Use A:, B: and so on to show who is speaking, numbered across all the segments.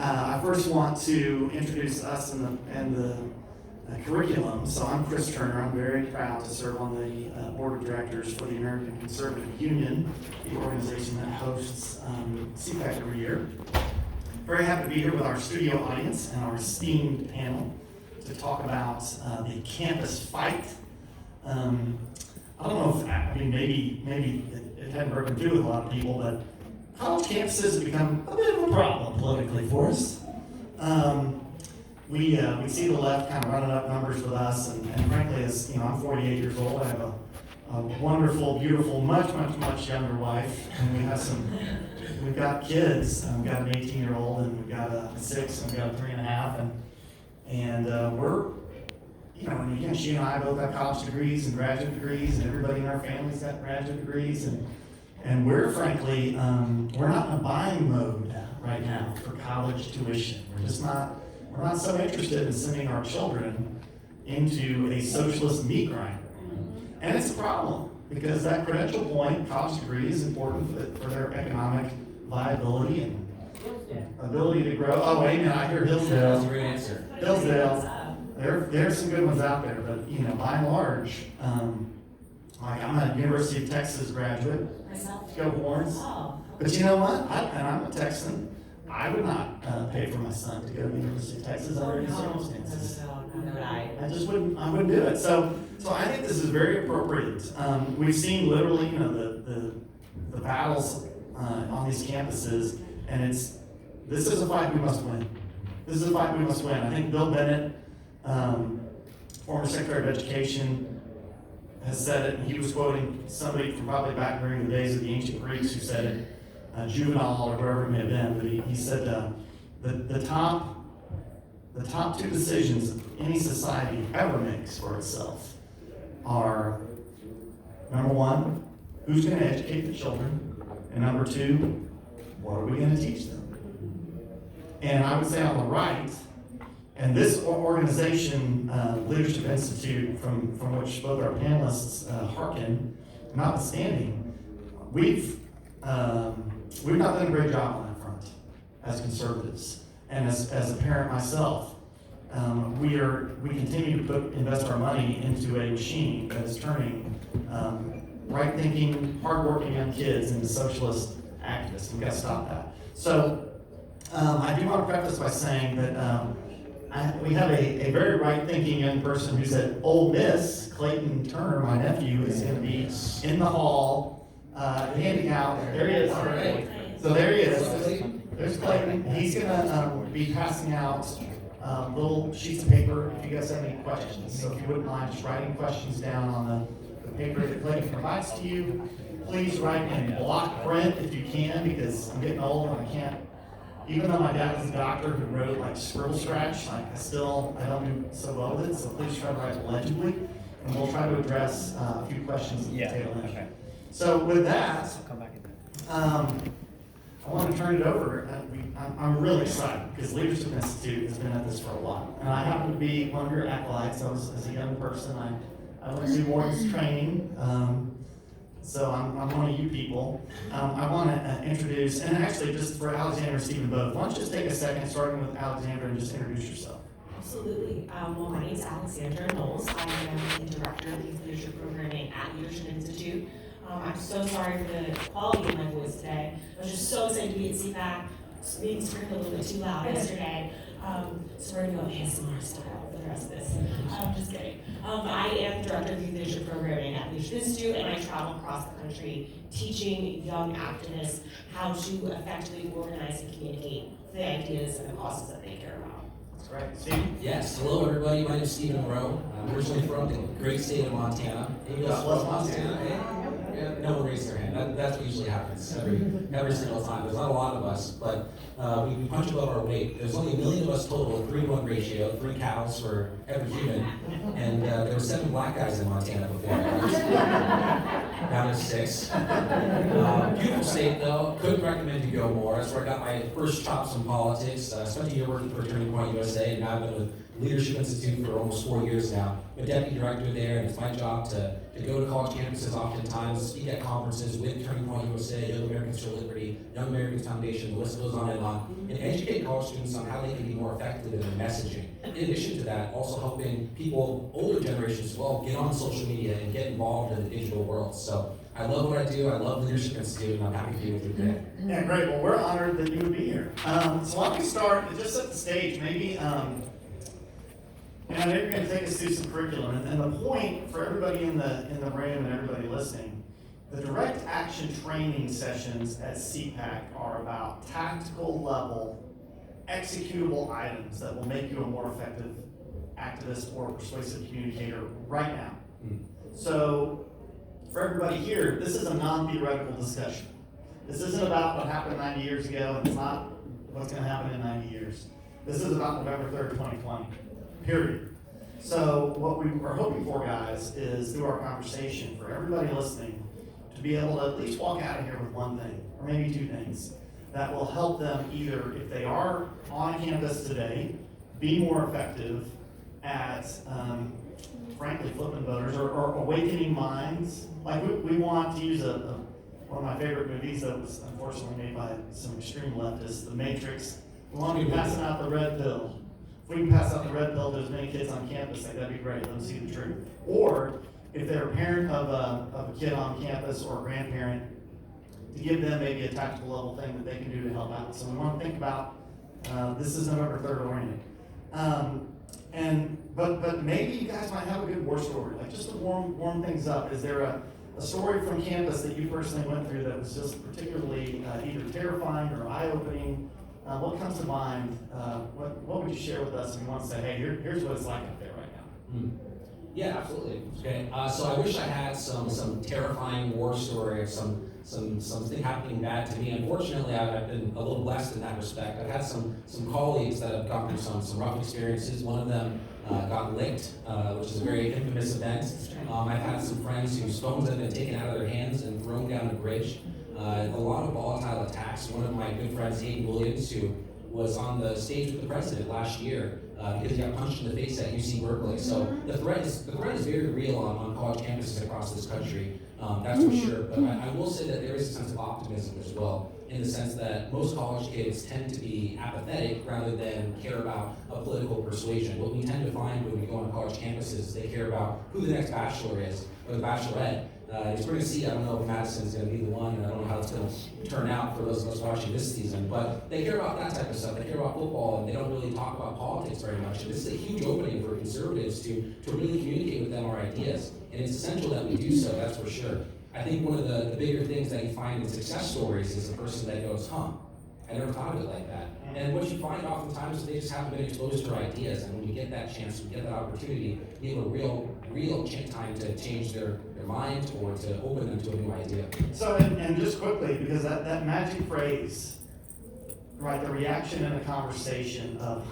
A: I first want to introduce us and the curriculum. So I'm Chris Turner. I'm very proud to serve on the board of directors for the American Conservative Union, the organization that hosts CPAC every year. Very happy to be here with our studio audience and our esteemed panel to talk about the campus fight. I don't know if, maybe it hadn't broken through with a lot of people, but college campuses have become a bit of a problem politically for us. We see the left kind of running up numbers with us, and frankly, as you know, I'm 48 years old. I have a wonderful, beautiful, much younger wife, and we've got kids. We've got an 18-year-old, and we've got a 6, and we've got a 3.5, and we're, you know, and again, she and I both have college degrees and graduate degrees, and everybody in our family's got graduate degrees, and we're frankly, we're not in a buying mode right now for college tuition. We're not so interested in sending our children into a socialist meat grinder. And it's a problem, because that credential point, college degree, is important for their economic viability and ability to grow. Oh, wait a minute, I hear Hillsdale.
B: That's a great answer.
A: Hillsdale. There's some good ones out there, but you know, by and large, like I'm a University of Texas graduate.
C: Myself.
A: Go Horns.
C: Oh.
A: But you know what? And I'm a Texan. I would not pay for my son to go to the University of Texas under any circumstances. I just wouldn't. I wouldn't do it. So I think this is very appropriate. We've seen literally, you know, the battles on these campuses, and this is a fight we must win. This is a fight we must win. I think Bill Bennett, former Secretary of Education, has said it, and he was quoting somebody from probably back during the days of the ancient Greeks who said it. Juvenile or whoever it may have been, but he said the top 2 decisions any society ever makes for itself are, number 1, who's going to educate the children, and number 2, what are we going to teach them? And I would say on the right, and this organization, Leadership Institute, from which both our panelists hearken, notwithstanding, we've not done a great job on that front as conservatives, and as a parent myself. We continue to invest our money into a machine that is turning right-thinking, hardworking young kids into socialist activists. We've got to stop that. So I do want to preface by saying that we have a very right-thinking young person who's at Ole Miss. Clayton Turner, my nephew, is going to be in the hall. Handing out, there he is.
B: All right.
A: So there he is. There's Clayton. He's going to be passing out little sheets of paper if you guys have any questions. So if you wouldn't mind just writing questions down on the paper that Clayton provides to you, please write in block print if you can, because I'm getting old and I can't. Even though my dad was a doctor who wrote like scribble scratch, like I don't do so well with it. So please try to write legibly, and we'll try to address a few questions at the tail end.
D: Okay.
A: So with that,
D: I'll come back in.
A: I want to turn it over. I'm really excited because Leadership Institute has been at this for a while. And I happen to be one of your acolytes. As a young person, I went through Warden's training. So I'm one of you people. I want to introduce, and actually just for Alexandra and Stephen both, why don't you just take a second, starting with Alexandra, and just introduce yourself.
C: Absolutely. Well, my name is Alexandra Knowles. I am the director of youth leadership programming at Leadership Institute. I'm so sorry for the quality of my voice today. I was just so excited to be at CPAC. Maybe sprinkled a little bit too loud yesterday. So we're going to go ASMR style for the rest of this. I'm just kidding. I am the director of youth leadership programming at Leadership Institute, and I travel across the country teaching young activists how to effectively organize and communicate the ideas and the causes that they care about.
A: That's right. Steve?
B: Yes, hello everybody, my name is Stephen Rowe. I'm originally from the great state of Montana. Anybody else from Montana? Yeah, no one raised their hand. That's what usually happens every single time. There's not a lot of us, but we punch above our weight. There's only 1 million of us total, a 3-to-1 ratio, 3 cows for every human. And there were 7 black guys in Montana before. Down to 6. Beautiful state though. Couldn't recommend you go more. That's where I got my first chops in politics. Spent a year working for Turning Point USA, and now I've been with Leadership Institute for almost 4 years now. I'm a deputy director there, and it's my job to go to college campuses oftentimes, speak at conferences with Turning Point USA, Young Americans for Liberty, Young Americans Foundation, the list goes on, and educate educate college students on how they can be more effective in their messaging. In addition to that, also helping people, older generations as well, get on social media and get involved in the digital world. So I love what I do. I love Leadership Institute, and I'm happy to be with you today.
A: Yeah, great. Well, we're honored that you would be here. So why don't we start, just set the stage, maybe, maybe you're going to take us through some curriculum. And the point for everybody in the room and everybody listening, the direct action training sessions at CPAC are about tactical level, executable items that will make you a more effective activist or persuasive communicator right now. So for everybody here, this is a non-theoretical discussion. This isn't about what happened 90 years ago, and it's not what's going to happen in 90 years. This is about November 3rd, 2020, period. So what we are hoping for, guys, is through our conversation, for everybody listening, to be able to at least walk out of here with one thing, or maybe two things, that will help them either, if they are on campus today, be more effective at, frankly, flipping voters or awakening minds. Like we want to use one of my favorite movies that was unfortunately made by some extreme leftists, The Matrix. We want to be passing out the red pill. If we can pass out the red pill to as many kids on campus, like, that'd be great. Let them see the truth. Or if they're a parent of a kid on campus or a grandparent, to give them maybe a tactical level thing that they can do to help out. So we want to think about, this is November 3rd oriented. But maybe you guys might have a good war story, like just to warm things up. Is there a story from campus that you personally went through that was just particularly either terrifying or eye-opening? What comes to mind? What would you share with us if you want to say, hey, here's what it's like out there right now?
B: Yeah, absolutely. Okay. So I wish I had some terrifying war story of something happening bad to me. Unfortunately, I've been a little blessed in that respect. I've had some colleagues that have gone through some rough experiences. One of them got licked, which is a very infamous event. I've had some friends whose phones have been taken out of their hands and thrown down a bridge. A lot of volatile attacks. One of my good friends, Hayden Williams, who was on the stage with the president last year because he got punched in the face at UC Berkeley. So the threat is very real on college campuses across this country. That's for sure. But I will say that there is a sense of optimism as well, in the sense that most college kids tend to be apathetic rather than care about a political persuasion. What we tend to find when we go on college campuses is they care about who the next bachelor is or the bachelorette. We're going to see, I don't know if Madison's going to be the one, and I don't know how it's going to turn out for those of us watching this season, but they care about that type of stuff. They care about football, and they don't really talk about politics very much. And this is a huge opening for conservatives to really communicate with them our ideas. And it's essential that we do so, that's for sure. I think one of the bigger things that you find in success stories is the person that goes, I never thought of it like that. And what you find oftentimes is they just haven't been exposed to our ideas, and when you get that chance, you get that opportunity, you have a real time to change their mind or to open them to a new idea.
A: So, and just quickly, because that magic phrase, right, the reaction in a conversation of,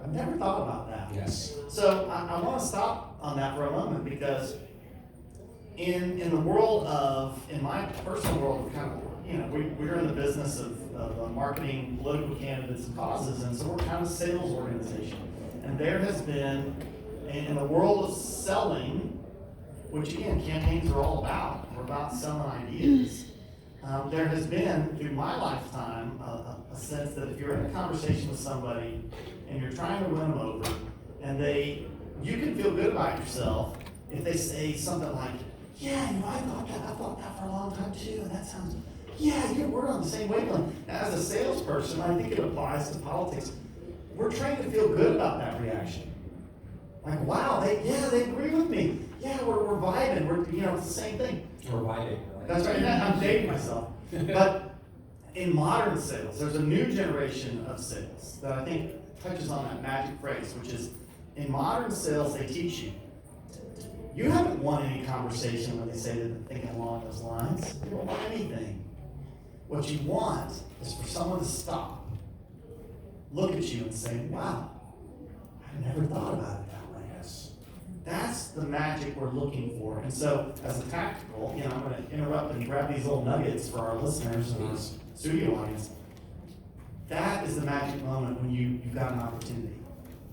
A: I've never thought about that.
B: Yes.
A: So I want to stop on that for a moment, because in the world of, in my personal world, we're in the business of marketing political candidates and causes, and so we're kind of a sales organization. And there has been, in the world of selling, which again, campaigns are all about, we're about selling ideas. There has been, through my lifetime, a sense that if you're in a conversation with somebody and you're trying to win them over, and you can feel good about yourself if they say something like, yeah, I thought that for a long time too, and that sounds, we're on the same wavelength. Now, as a salesperson, I think it applies to politics. We're trying to feel good about that reaction. Like, wow, they agree with me. Yeah, we're vibing. It's the same thing.
B: We're vibing.
A: That's right. I'm dating myself. But in modern sales, there's a new generation of sales that I think touches on that magic phrase, which is, in modern sales, they teach you haven't won any conversation when they say they're thinking along those lines. You don't want anything. What you want is for someone to stop, look at you and say, wow, I never thought about it that way. That's the magic we're looking for. And so, as a tactical, I'm going to interrupt and grab these little nuggets for our listeners and our studio audience. That is the magic moment when you've got an opportunity,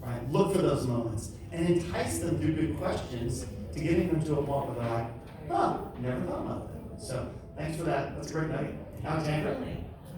A: right? Look for those moments and entice them through good questions to getting them to a point where they're like, never thought about that. So, thanks for that. That's a great nugget. Alexandra?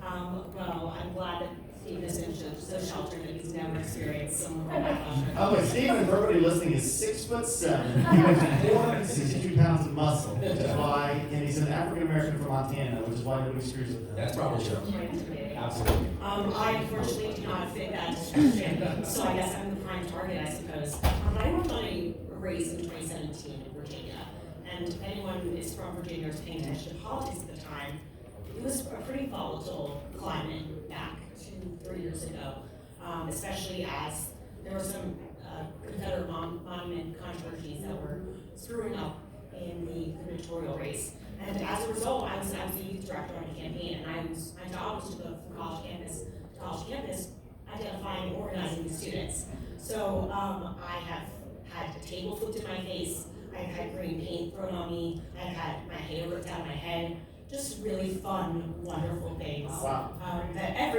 C: Well, I'm glad that Stephen has been so sheltered that he's never experienced some backlash.
A: Oh, wait, Stephen, for everybody listening, is 6'7", he weighs 462 pounds of muscle, which is why, and he's an African American from Montana, which is why nobody screws with him.
B: That's probably true.
C: Quite intimidating.
B: Absolutely.
C: I unfortunately do not fit that description, so I guess I'm the prime target, I suppose. But I worked on a race in 2017 in Virginia, and if anyone who is from Virginia or is paying attention to politics at the time, it was a pretty volatile climate back 2-3 years ago, especially as there were some Confederate monument controversies that were screwing up in the gubernatorial race. And as a result, I was the youth director on a campaign, and my job was to go from college campus to college campus, identifying and organizing the students. So I have had a table flipped in my face, I've had green paint thrown on me, I've had my hair ripped out of my head, just really fun, wonderful things.
A: Wow.
C: That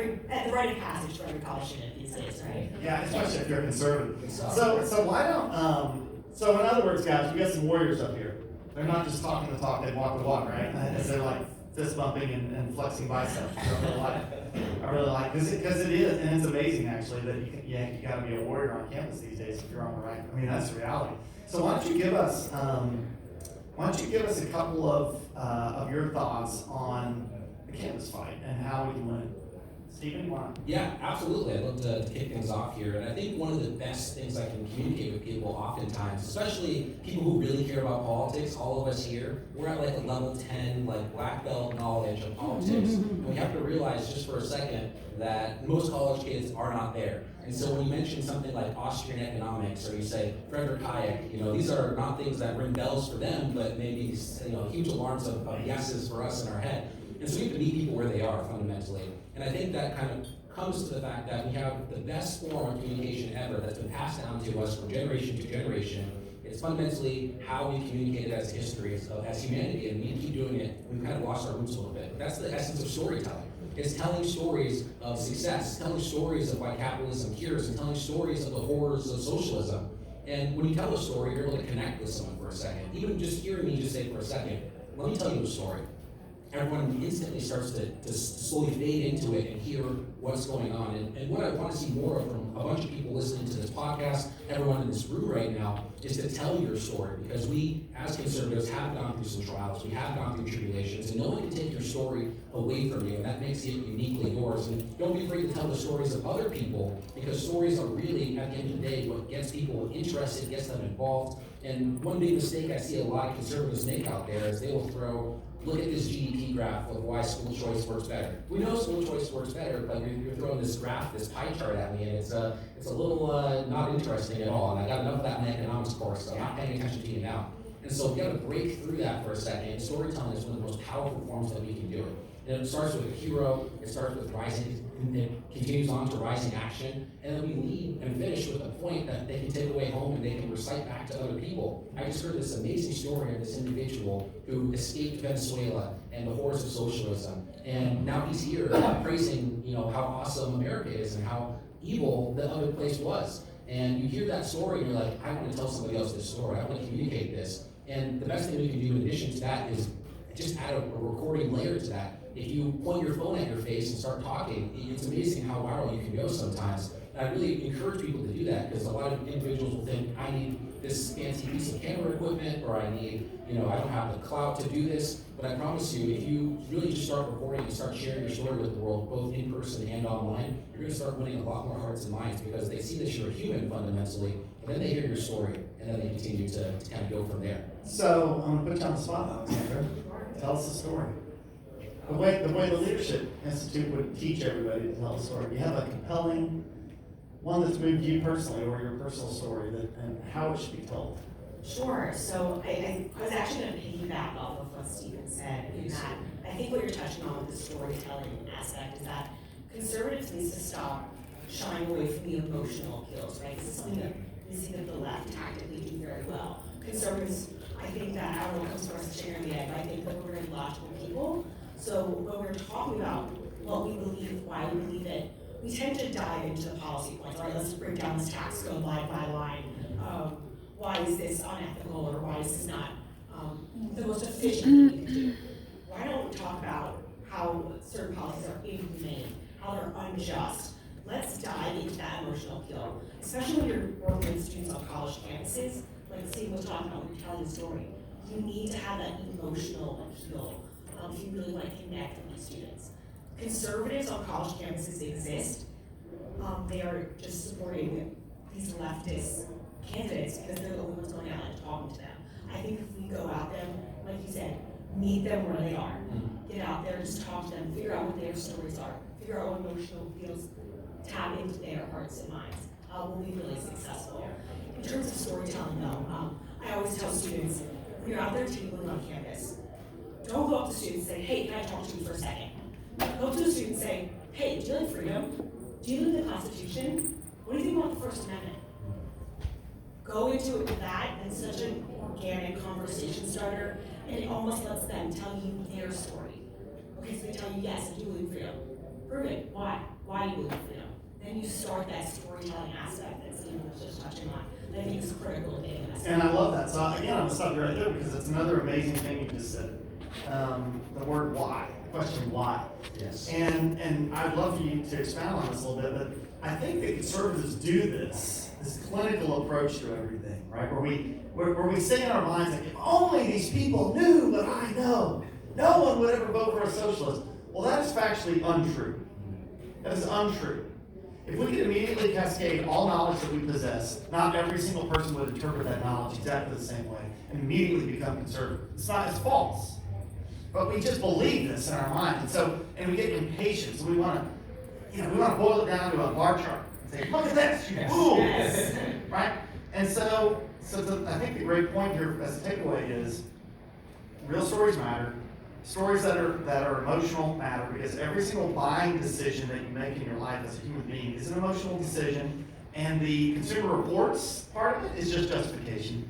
C: the rite of passage for every college student these days, right?
A: Yeah, especially if you're a conservative. So why don't, so in other words, guys, we got some warriors up here. They're not just talking the talk, they walk the walk, right? As they're like fist bumping and flexing biceps. I really like because it is, and it's amazing actually that you got to be a warrior on campus these days if you're on the right. I mean, that's the reality. So why don't you give us a couple of your thoughts on the campus fight and how we can win it? Stephen, why?
B: Yeah, absolutely. I'd love to kick things off here. And I think one of the best things I can communicate with people oftentimes, especially people who really care about politics, all of us here, we're at like a level 10, like black belt knowledge of politics. And we have to realize just for a second that most college kids are not there. And so when you mention something like Austrian economics, or you say Frederick Hayek, these are not things that ring bells for them, but maybe huge alarms of yeses for us in our head. And so we have to meet people where they are fundamentally. And I think that kind of comes to the fact that we have the best form of communication ever that's been passed down to us from generation to generation. It's fundamentally how we communicated as history, as humanity, and we keep doing it. We've kind of lost our roots a little bit. But that's the essence of storytelling. It's telling stories of success, telling stories of why capitalism cures, and telling stories of the horrors of socialism. And when you tell a story, you're able to connect with someone for a second. Even just hearing me just say for a second, let me tell you a story. Everyone instantly starts to slowly fade into it and hear what's going on. And what I want to see more of from a bunch of people listening to this podcast, everyone in this room right now, is to tell your story. Because we, as conservatives, have gone through some trials, we have gone through tribulations, and no one can take your story away from you, and that makes it uniquely yours. And don't be afraid to tell the stories of other people, because stories are really, at the end of the day, what gets people interested, gets them involved. And one big mistake I see a lot of conservatives make out there is they will throw, look at this GDP graph of why school choice works better. We know school choice works better, but you're throwing this graph, this pie chart at me, and it's a little not interesting at all. And I got enough of that in my economics course, so I'm not paying attention to you now. And so we got to break through that for a second. And storytelling is one of the most powerful forms that we can do it. And it starts with a hero, it starts with rising, it continues on to rising action, and then we lead and finish with a point that they can take away home and they can recite back to other people. I just heard this amazing story of this individual who escaped Venezuela and the horrors of socialism, and now he's here praising, how awesome America is and how evil the other place was. And you hear that story and you're like, I want to tell somebody else this story, I want to communicate this. And the best thing we can do in addition to that is just add a recording layer to that. If you point your phone at your face and start talking, it's amazing how viral you can go sometimes. And I really encourage people to do that, because a lot of individuals will think, I need this fancy piece of camera equipment, or I need, I don't have the clout to do this. But I promise you, if you really just start recording and start sharing your story with the world, both in person and online, you're going to start winning a lot more hearts and minds, because they see that you're a human fundamentally, and then they hear your story, and then they continue to kind of go from there.
A: So I'm going to put you on the spot, Alexandra. Tell us the story. The way the Leadership Institute would teach everybody to tell a story. You have a compelling one that's moved you personally, or your personal story, and how it should be told.
C: Sure. So I was actually going to piggyback off of what Stephen said, in that I think what you're touching on with the storytelling aspect is that conservatives need to stop shying away from the emotional kills, right? This is something that we see that the left tactically do very well. Conservatives, I think that I don't know what comes first, the chicken or the egg, but I think that we're very logical people. So when we're talking about what we believe, why we believe it, we tend to dive into the policy points. All right, let's break down this tax code line by line. Why is this unethical, or why is this not the most efficient thing we can do? Why don't we talk about how certain policies are inhumane, how they're unjust, let's dive into that emotional appeal, especially when you're working with students on college campuses, like Steve was talking about when you're telling a story. You need to have that emotional appeal if you really want to connect with these students. Conservatives on college campuses exist. They are just supporting these leftist candidates because they're the only ones going out and talking to them. I think if we go out there, like you said, meet them where they are. Get out there, just talk to them, figure out what their stories are, figure out what emotional feels, tap into their hearts and minds. We'll be really successful. In terms of storytelling though, I always tell students, when you're out there tabling on campus, don't go up to students and say, hey, can I talk to you for a second? Go to the student and say, hey, do you like freedom? Do you believe in the Constitution? What do you think about the First Amendment? Go into it with that, and such an organic conversation starter, and it almost lets them tell you their story. Okay, so they tell you, yes, I do believe in freedom. Prove it. Why? Why do you believe in freedom? Then you start that storytelling aspect that Stephen was just touching on. That I think is critical in getting message.
A: And I love that. So again, I'm gonna stop you right there because it's another amazing thing you just said. The word why, the question why.
B: Yes.
A: And I'd love for you to expound on this a little bit, but I think that conservatives do this clinical approach to everything, right? Where we say in our minds, like, if only these people knew what I know, no one would ever vote for a socialist. Well, that is factually untrue. That is untrue. If we could immediately cascade all knowledge that we possess, not every single person would interpret that knowledge exactly the same way and immediately become conservative. It's false. But we just believe this in our mind. And we get impatient. So we want to boil it down to a bar chart and say, look at this, you fool.
C: Yes.
A: Right? And so I think the great point here as a takeaway is real stories matter. Stories that are emotional matter because every single buying decision that you make in your life as a human being is an emotional decision, and the Consumer Reports part of it is just justification.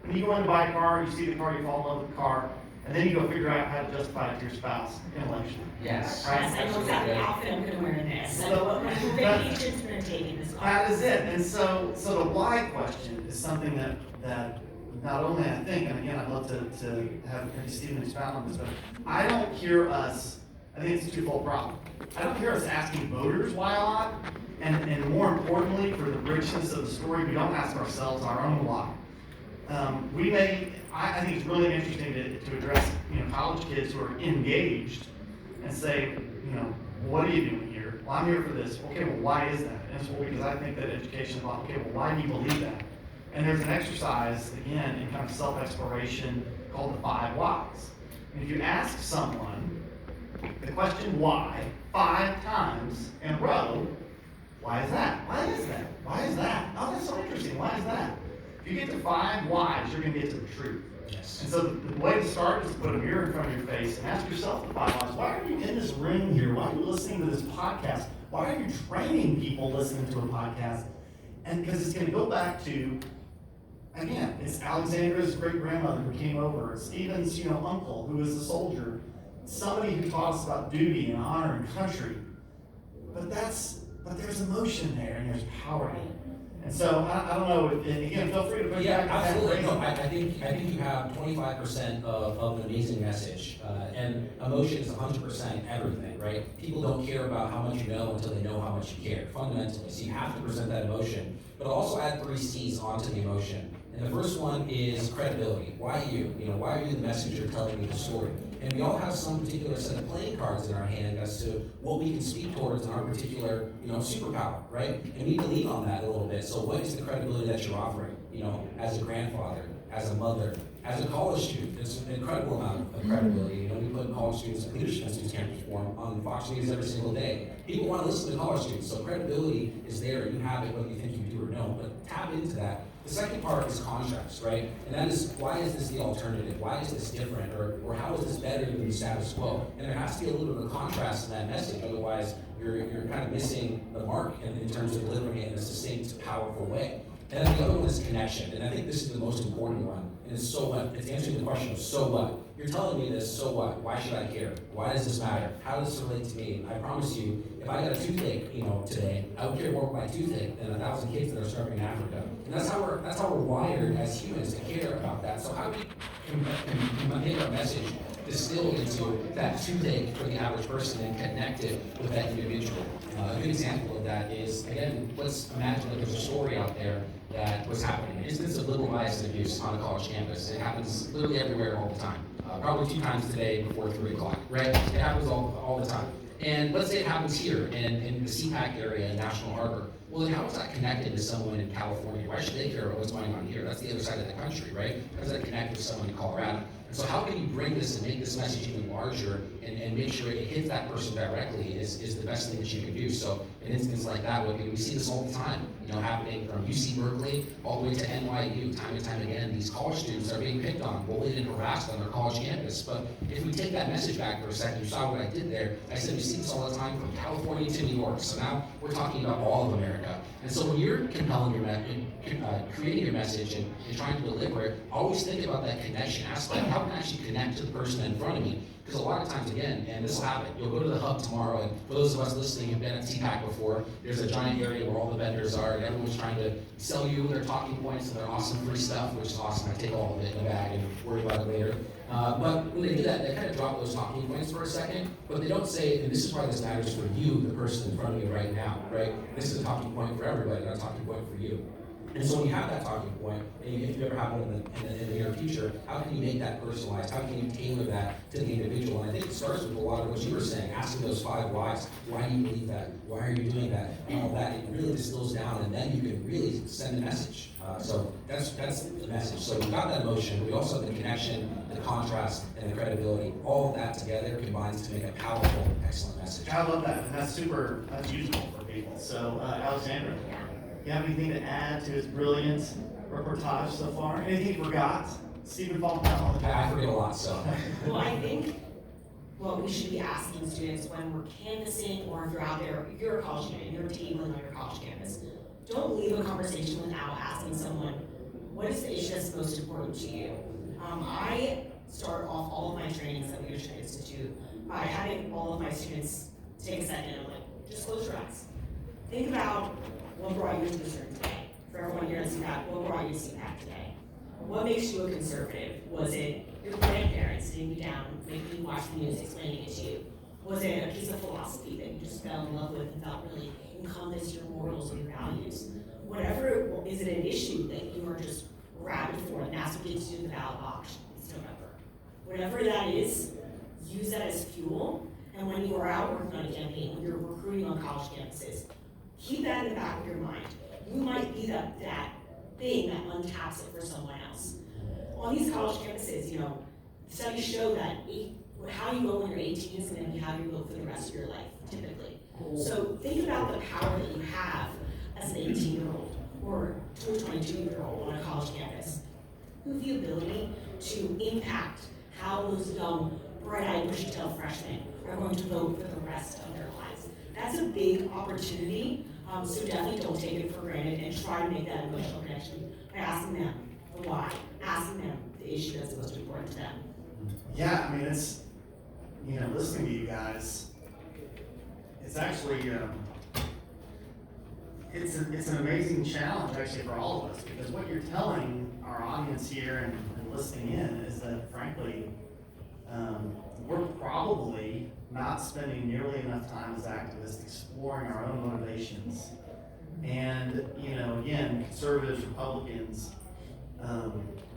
A: When you go in to buy a car, you see the car, you fall in love with the car, and then you go figure out how to justify it to your spouse intellectually.
B: Yes.
A: Right?
C: Yes, I know exactly the outfit I'm going to wear in this. I know what vacations we're going to take in this car.
A: That is it. And so the why question is something that not only I think, and again, I'd love to have maybe Stephen expound on this, but I don't hear us, I think it's a twofold problem. I don't hear us asking voters why a lot, and more importantly, for the richness of the story, we don't ask ourselves our own why. I think it's really interesting to address college kids who are engaged and say, what are you doing here? Well, I'm here for this. Okay, well, why is that? And it's because I think that education is like, okay, well, why do you believe that? And there's an exercise, again, in kind of self-exploration called the 5 whys. And if you ask someone the question why 5 times in a row, why is that? Why is that? Why is that? Oh, that's so interesting. Why is that? If you get to 5 whys, you're going to get to the truth.
B: Yes.
A: And so the way to start is to put a mirror in front of your face and ask yourself the 5 whys. Why are you in this room here? Why are you listening to this podcast? Why are you training people listening to a podcast? And because it's going to go back to, again, it's Alexandra's great-grandmother who came over, Stephen's, uncle who was a soldier, somebody who taught us about duty and honor and country. But there's emotion there and there's power in it. And so I don't know. Again, feel free to put
B: Yeah,
A: back.
B: absolutely. No, I think you have 25% of an amazing message, and emotion is 100% everything, right? People don't care about how much you know until they know how much you care, fundamentally. So you have to present that emotion, but also add 3 C's onto the emotion. And the first one is credibility. Why you? Why are you the messenger telling me the story? And we all have some particular set of playing cards in our hand as to what we can speak towards in our particular, superpower, right? And we need to lean on that a little bit. So what is the credibility that you're offering, as a grandfather, as a mother, as a college student? It's an incredible amount of credibility. We put college students and leadership institutes campus forum on Fox News every single day. People want to listen to college students, so credibility is there. You have it whether you think you do or no, but tap into that. The second part is contrast, right? And that is, why is this the alternative? Why is this different? Or how is this better than the status quo? And there has to be a little bit of contrast in that message, otherwise you're kind of missing the mark in terms of delivering it in a succinct, powerful way. And then the other one is connection, and I think this is the most important one. And it's so what? It's answering the question of so what? You're telling me this, so what? Why should I care? Why does this matter? How does this relate to me? I promise you, if I got a toothache, today, I would care more about my toothache than 1,000 kids that are starving in Africa. And that's how we're wired as humans to care about that. So how do we make our message distill into that toothache for the average person and connect it with that individual. A good example of that is, again, let's imagine that there's a story out there that was happening, an instance of liberal bias and abuse on a college campus. It happens literally everywhere all the time. Probably 2 times today before 3 o'clock, right? It happens all the time. And let's say it happens here in the CPAC area in National Harbor. Well, then how is that connected to someone in California? Why should they care about what's going on here? That's the other side of the country, right? How does that connect with someone in Colorado? And so how can you bring this and make this message even larger and make sure it hits that person directly is the best thing that you can do. So an instance like that, we see this all the time, happening from UC Berkeley all the way to NYU, time and time again. These college students are being picked on, bullied, and harassed on their college campus. But if we take that message back for a second, you saw what I did there. I said we see this all the time from California to New York. So now we're talking about all of America. And so when you're compelling your message, creating your message and trying to deliver it, always think about that connection aspect. How can I actually connect to the person in front of me? Because a lot of times, again, and this will happen, you'll go to the hub tomorrow, and for those of us listening who've been at CPAC before, there's a giant area where all the vendors are, and everyone's trying to sell you their talking points and their awesome free stuff, which is awesome. I take all of it in a bag and worry about it later. But when they do that, they kind of drop those talking points for a second, but they don't say, and this is why this matters for you, the person in front of you right now, right? This is a talking point for everybody, not a talking point for you. And so when you have that talking point, and if you ever have one in the near future, how can you make that personalized? How can you tailor that to the individual? And I think it starts with a lot of what you were saying, asking those 5 whys. Why do you believe that? Why are you doing that? And all that, it really distills down, and then you can really send a message. So that's the message. So we've got that emotion, we also have the connection, the contrast, and the credibility. All of that together combines to make a powerful, excellent message.
A: I love that, and that's useful for people. So, Alexandra, you have anything to add to his brilliant reportage so far? Anything you forgot? Stephen falling down all the time.
B: I forget a lot, so.
C: Well, I think what we should be asking students when we're canvassing or if you're out there, if you're a college student, you're tabling on your college campus, don't leave a conversation without asking someone, what is the issue that's most important to you? I start off all of my trainings at Leadership Institute by having all of my students take a second and just close your eyes. Think about what brought you to this room today. For everyone here at CPAC, what brought you to CPAC today? What makes you a conservative? Was it your grandparents sitting you down, making you watch the news, explaining it to you? Was it a piece of philosophy that you just fell in love with and felt really encompassed your morals and your values? Whatever, is it an issue that you are just rabid for, and that's what gets you in the ballot box this November? Whatever that is, use that as fuel, and when you are out working on a campaign, when you're recruiting on college campuses, keep that in the back of your mind. You might be that thing that untaps it for someone else. On these college campuses, studies show that how you vote when you're 18 is going to be how you vote for the rest of your life, typically. So think about the power that you have as an 18-year-old or to a 22-year-old on a college campus. You have the ability to impact how those young, bright-eyed, bushy-tailed freshmen are going to vote for the rest of their lives. That's a big opportunity, so definitely don't take it for granted and try to make that emotional connection by asking them the why, asking them the issue that's most important to them.
A: Yeah, I mean, it's, listening to you guys, it's actually, it's an amazing challenge actually for all of us, because what you're telling our audience here and listening in is that frankly, we're probably not spending nearly enough time as activists exploring our own motivations. And, again, conservatives, Republicans,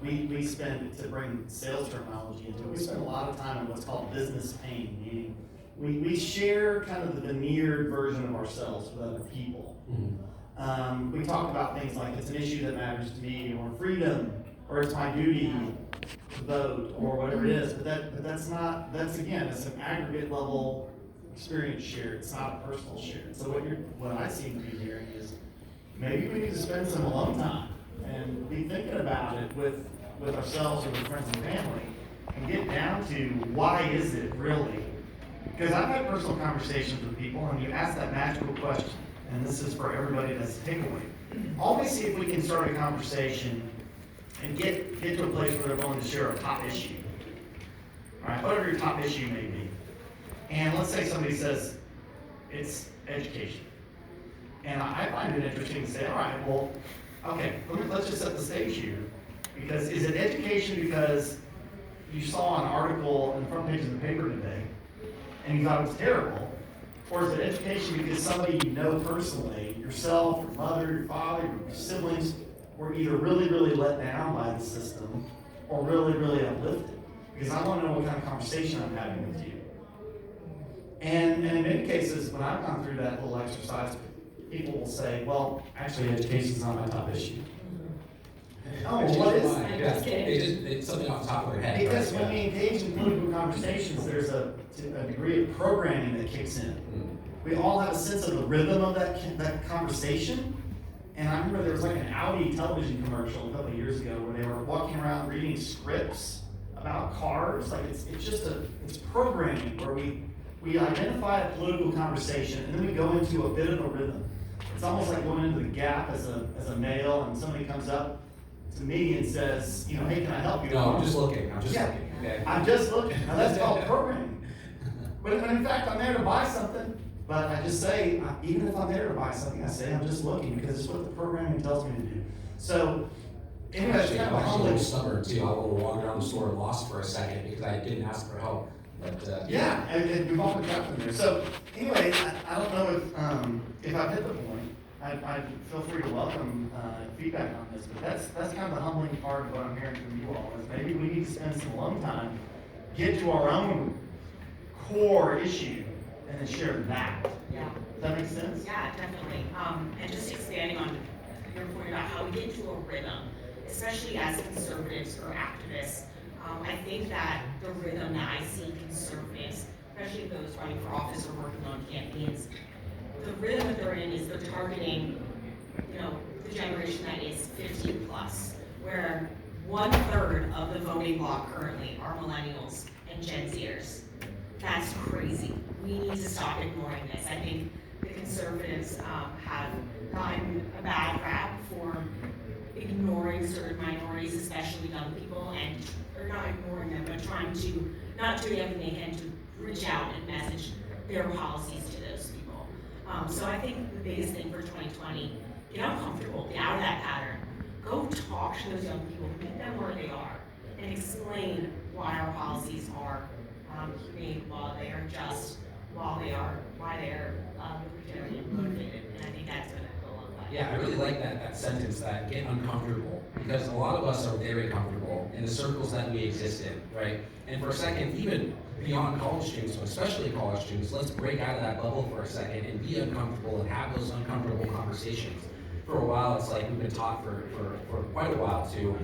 A: we spend, to bring sales terminology into it, we spend a lot of time on what's called business pain, meaning we share kind of the veneered version of ourselves with other people. Mm-hmm. We talk about things like it's an issue that matters to me, or freedom, or it's my duty to vote, or whatever it is. But that's it's an aggregate level experience shared. It's not a personal shared. So what I seem to be hearing is maybe we need to spend some alone time and be thinking about it with ourselves or with friends and family, and get down to why is it really? Because I've had personal conversations with people, and you ask that magical question, and this is for everybody that's a takeaway. Always see if we can start a conversation and get to a place where they're willing to share a top issue. All right, whatever your top issue may be. And let's say somebody says it's education. And I find it interesting to say, all right, well, okay, let's just set the stage here. Because is it education because, you saw an article in the front page of the paper today and you thought it was terrible, or is it education because somebody you know personally, yourself, your mother, your father, your siblings, were either really, really let down by the system or really, really uplifted? Because I want to know what kind of conversation I'm having with you. And in many cases, when I've gone through that little exercise, people will say, well, actually education is not my top issue. Oh, well, what is it?
B: Yeah, it's something off the top of their head.
A: Because
B: right?
A: when we engage in political conversations, there's a degree of programming that kicks in. We all have a sense of the rhythm of that conversation. And I remember there was like an Audi television commercial a couple of years ago where they were walking around reading scripts about cars. Like it's programming where we identify a political conversation and then we go into a bit of a rhythm. It's almost like going into the Gap as a male and somebody comes up to me and says, you know, hey, can I help you?
B: No, I'm just looking.
A: Yeah.
B: Okay.
A: I'm just looking. Now that's called programming. But in fact, I'm there to buy something. But I just say, even if I'm there to buy something, I say I'm just looking because it's what the programming tells me to do. So, anyway, it's kind of a
B: I'm
A: humbling.
B: actually a little stubborn too. I will walk around the store lost for a second because I didn't ask for help. But
A: Yeah, and we've all been trapped in there. So, anyway, I don't know if I've hit the point. I feel free to welcome feedback on this, but that's kind of the humbling part of what I'm hearing from you all is maybe we need to spend some alone time, get to our own core issue, and then share that.
C: Yeah.
A: Does that make sense?
C: Yeah, definitely. And just expanding on your point about how we get into a rhythm, especially as conservatives or activists. I think that the rhythm that I see conservatives, especially those running for office or working on campaigns, the rhythm that they're in is they're targeting, you know, the generation that is 15 plus, where 1/3 of the voting bloc currently are millennials and Gen Zers. That's crazy. We need to stop ignoring this. I think the conservatives have gotten a bad rap for ignoring certain minorities, especially young people, or not ignoring them, but trying to not doing everything they can to reach out and message their policies to those people. So I think the biggest thing for 2020, get uncomfortable, get out of that pattern, go talk to those young people, meet them where they are, and explain why our policies are humane, while they are just, why they are libertarian motivated, and I think that's gonna go a long way.
B: yeah, I really like that sentence, that get uncomfortable, because a lot of us are very comfortable in the circles that we exist in, right? And for a second, even beyond college students, but especially college students, let's break out of that bubble for a second and be uncomfortable and have those uncomfortable conversations. For a while, it's like we've been taught for quite a while to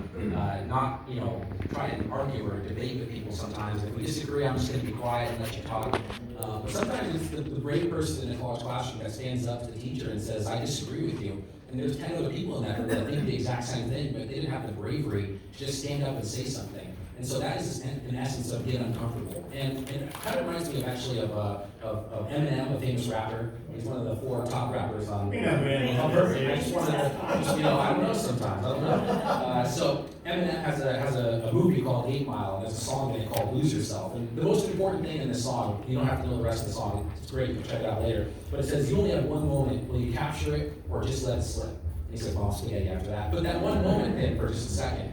B: not, you know, try and argue or debate with people sometimes. If we disagree, I'm just going to be quiet and let you talk. But sometimes it's the brave person in a college classroom that stands up to the teacher and says, I disagree with you. And there's 10 other people in that room that think the exact same thing, but they didn't have the bravery to just stand up and say something. And so that is in essence of getting uncomfortable. And it kind of reminds me of Eminem, a famous rapper. He's one of the 4 top rappers on.
A: You know who Eminem is.
B: I just wanted to, you know, I don't know sometimes. I don't know. So Eminem has a movie called 8 Mile, and there's a song in it called Lose Yourself. And the most important thing in this song, you don't have to know the rest of the song. It's great. You can check it out later. But it says you only have one moment. Will you capture it or just let it slip? And he said, well, spaghetti after that. But that one moment then for just a second.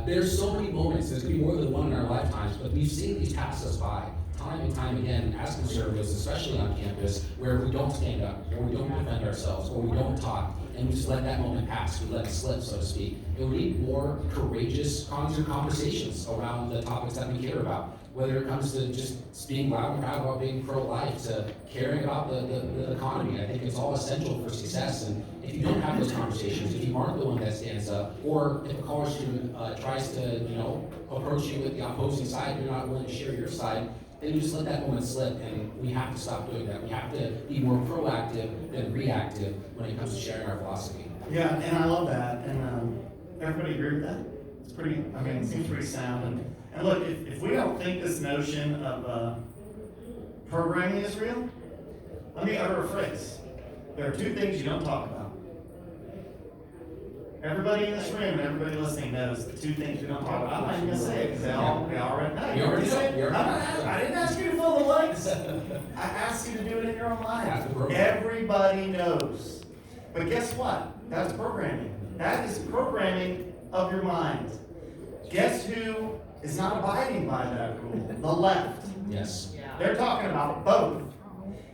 B: There's so many moments, there's going to be more than one in our lifetimes, but we've seen these pass us by time and time again as conservatives, especially on campus, where we don't stand up, or we don't defend ourselves, or we don't talk, and we just let that moment pass, we let it slip, so to speak. And we need more courageous conversations around the topics that we care about, whether it comes to just being loud and proud about being pro-life, to caring about the economy. I think it's all essential for success, and if you don't have those conversations, if you aren't the one that stands up, or if a college student tries to, you know, approach you with the opposing side, you're not willing to share your side, then you just let that moment slip, and we have to stop doing that. We have to be more proactive than reactive when it comes to sharing our philosophy.
A: Yeah, and I love that. And everybody agree with that? It's pretty, I mean, it seems pretty sound. And look, if we don't think this notion of programming is real, let me utter a phrase. There are 2 things you don't talk about. Everybody in this room and everybody listening knows the 2 things we don't talk about. I'm not even going to say it because they already know.
B: You already know.
A: I didn't ask you to fill the blanks. I asked you to do it in your own mind. Everybody knows. But guess what? That's programming. That is programming of your mind. Guess who is not abiding by that rule. The left.
B: Yes.
A: They're talking about both.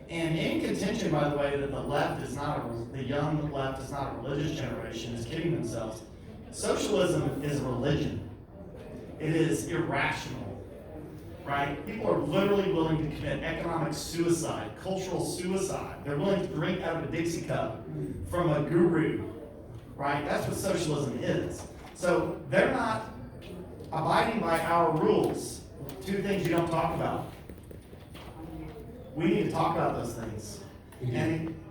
A: And in contention, by the way, that the young left is not a religious generation, is kidding themselves. Socialism is a religion. It is irrational, right? People are literally willing to commit economic suicide, cultural suicide. They're willing to drink out of a Dixie cup from a guru, right? That's what socialism is. So they're not abiding by our rules. Two things you don't talk about. We need to talk about those things.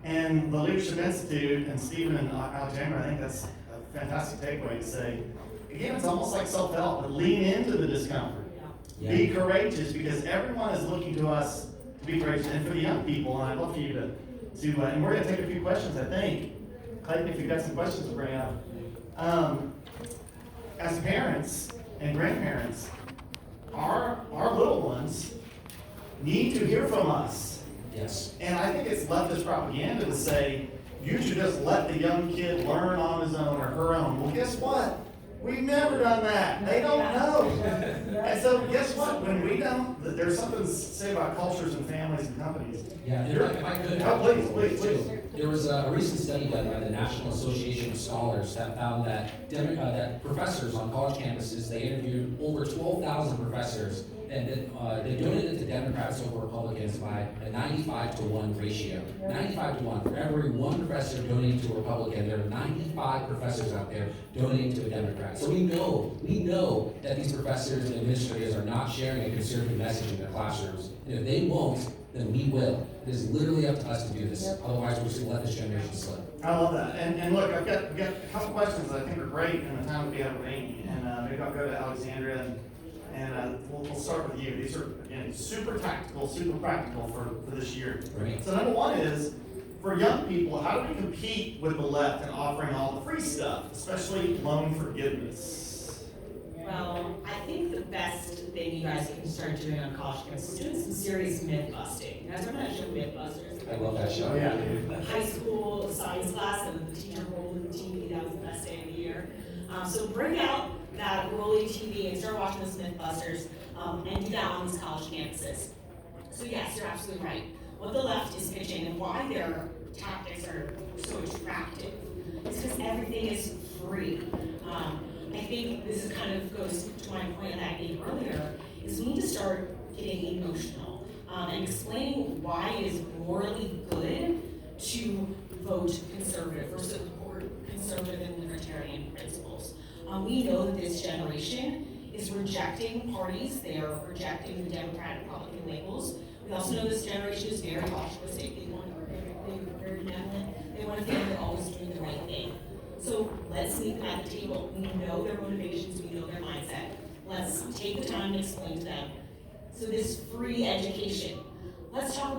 A: And the Leadership Institute and Stephen and Alexandra, I think that's a fantastic takeaway to say, again, it's almost like self-help, but lean into the discomfort.
B: Yeah.
A: Be courageous, because everyone is looking to us to be courageous. And for the young people, and I'd love for you to and we're going to take a few questions, I think. Clayton, if you've got some questions to bring up. As parents and grandparents, our little ones need to hear from us.
B: Yes.
A: And I think it's leftist propaganda to say, you should just let the young kid learn on his own or her own. Well, guess what? We've never done that. They don't know. And so guess what? When we don't, there's something to say about cultures and families and companies.
B: Yeah, if I could.
A: Oh, please.
B: There was a recent study done by the National Association of Scholars that found that that professors on college campuses, they interviewed over 12,000 professors, and they donated to Democrats over Republicans by a 95-to-1 ratio. 95-to-1. For every one professor donating to a Republican, there are 95 professors out there donating to a Democrat. So we know that these professors and administrators are not sharing a conservative message in their classrooms. And if they won't, then we will. It is literally up to us to do this. Otherwise, we're just going to let this generation slip.
A: I love that. And look, I've got a couple questions that I think are great in the time that we have remaining. And maybe I'll go to Alexandra and we'll start with you. These are, again, super tactical, super practical for this year.
B: Right.
A: So number one is, for young people, how do we compete with the left in offering all the free stuff, especially loan forgiveness?
C: Well, I think the best thing you guys can start doing on college campuses is doing some serious myth busting. You guys remember that show, Mythbusters?
B: I love that show.
A: Oh, yeah, dude.
C: High school science class, and the teacher rolled the TV. That was the best day of the year. So bring out that rolling TV and start watching the Mythbusters, and do that on these college campuses. So yes, you're absolutely right. What the left is pitching and why their tactics are so attractive is because everything is free. I think this is kind of goes to my point that I made earlier, is we need to start getting emotional and explaining why it is morally good to vote conservative or support conservative and libertarian principles. We know that this generation is rejecting parties. They are rejecting the Democrat and Republican labels. We also know this generation is very altruistic. They want they're very benevolent. They want to think they're always doing the right thing. So let's meet them at the table. We know their motivations. We know their mindset. Let's take the time to explain to them. So this free education. Let's talk about